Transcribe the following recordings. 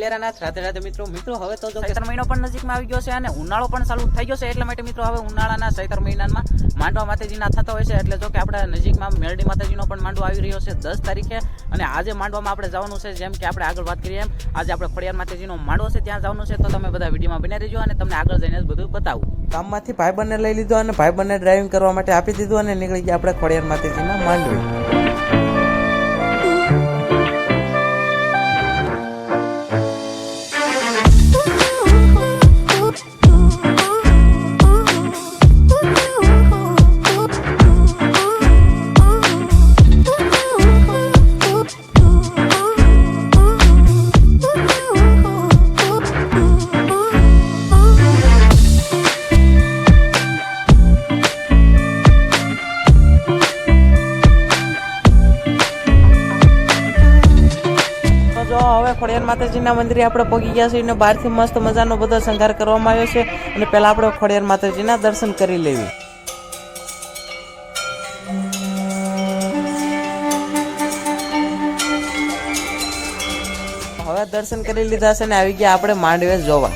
ખોડિયારાનાથ રાધે રાધે મિત્રો હવે તો ચૈત્ર મહિનો પણ નજીકમાં આવી ગયો છે અને ઉનાળો પણ ચાલુ થઈ ગયો છે એટલે માટે મિત્રો હવે ઉનાળાના ચૈત્ર મહિનામાં માંડવા માતાજીના થતા હોય છે એટલે જો કે આપણે નજીકમાં મેરડી માતાજીનો પણ માંડવો આવી રહ્યો છે 10 તારીખે અને આજે માંડવામાં આપણે જવાનું છે જેમ કે આપણે આગળ વાત કરીએ એમ આજે આપણે ખોડિયાર માતાજીનો માંડવો છે ત્યાં જવાનું છે તો તમે બધા વિડીયોમાં બન્યા રહેજો અને તમને આગળ જઈને બધું બતાવું કામમાંથી ભાઈબંધને લઈ લીધો અને ભાઈબંધને ડ્રાઇવિંગ કરવા માટે આપી દીધું અને નીકળી ગયા આપણે ખોડિયાર માતાજીના માંડવે હવે ખોડિયાર માતાજીના મંદિરે આપણે પહોંચી ગયા છીએ અને બહારથી મસ્ત મજાનો બધો શણગાર કરવામાં આવ્યો છે અને પહેલા આપણે ખોડિયાર માતાજીના દર્શન કરી લેવી હવે દર્શન કરી લીધા છે ને આવી ગયા આપણે માંડવે જોવા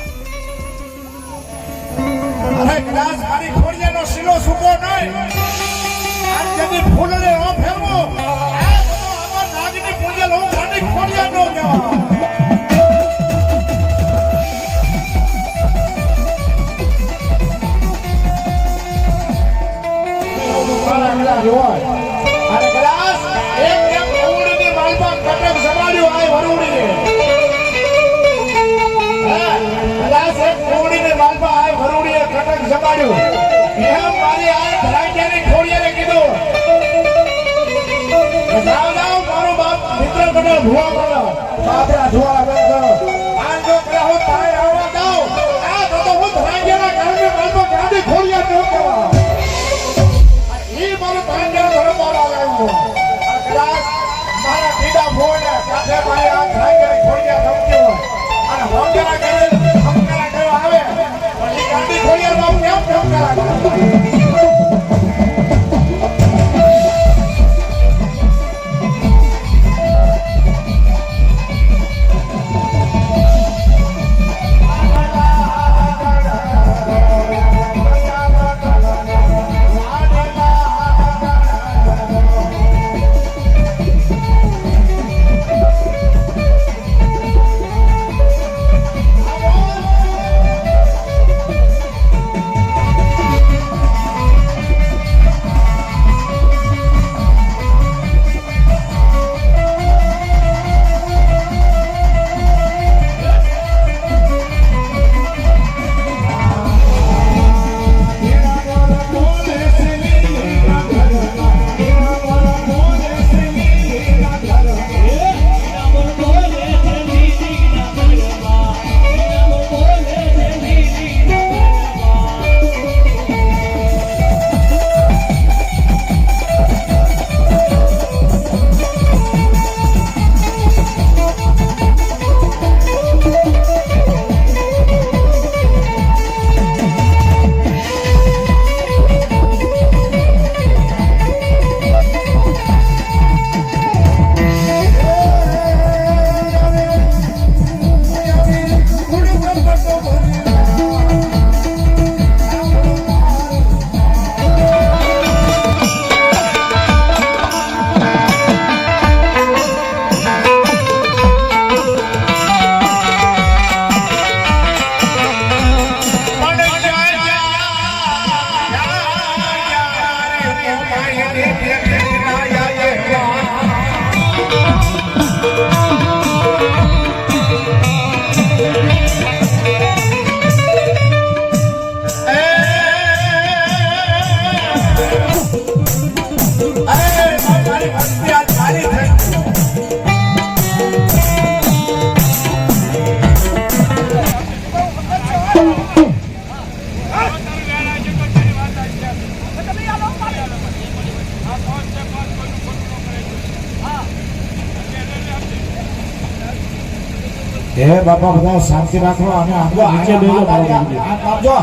હે બાપા બધા શાંતિ રાખો અને નીચે બેસો આપજો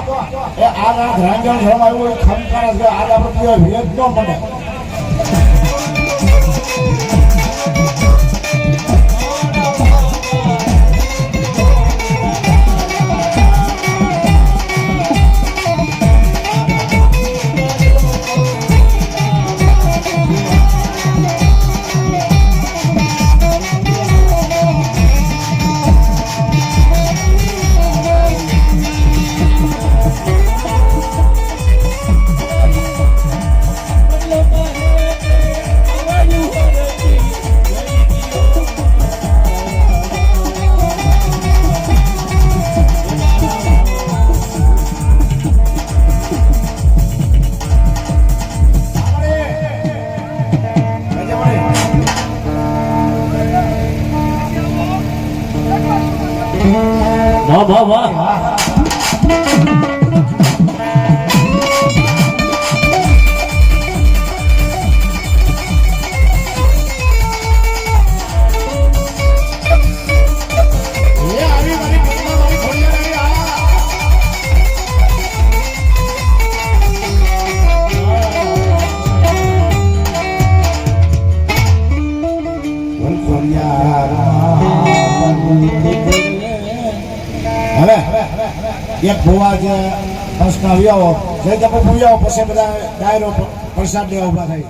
એ આ રાત રાંજણ જવા આવ્યું ખમકારા છે આજ આપણે કોઈ ભેદ ન મળે વાહ વાહ એ આવી મારી કૃષ્ણ મારી ખોડિયાર આવી આ હવે એક ભુવા જે પ્રશ્ન આવ્યો જે તમે ભૂલ્યા પછી બધા ડાયરો પ્રસાદ લેવા ઉભા થાય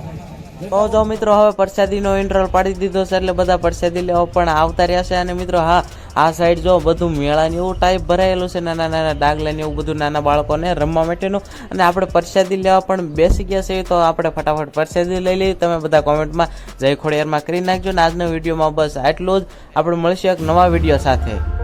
તો જો મિત્રો હવે પ્રસાદીનો ઇન્ટરવલ પાડી દીધો છે એટલે બધા પ્રસાદી લેવા પણ આવતા રહ્યા છે. અને મિત્રો હા, આ સાઈડ જો બધું મેળાની એવું ટાઈપ ભરાયેલું છે, નાના નાના ડાગલા ને એવું બધું નાના બાળકોને રમવા માટેનું. અને આપણે પ્રસાદી લેવા પણ બેસી ગયા છે, તો આપણે ફટાફટ પ્રસાદી લઈ લઈએ. તમે બધા કોમેન્ટમાં જય ખોડિયારમાં કરી નાખજો. ને આજના વિડીયોમાં બસ આટલું જ. આપણે મળીશું એક નવા વિડીયો સાથે.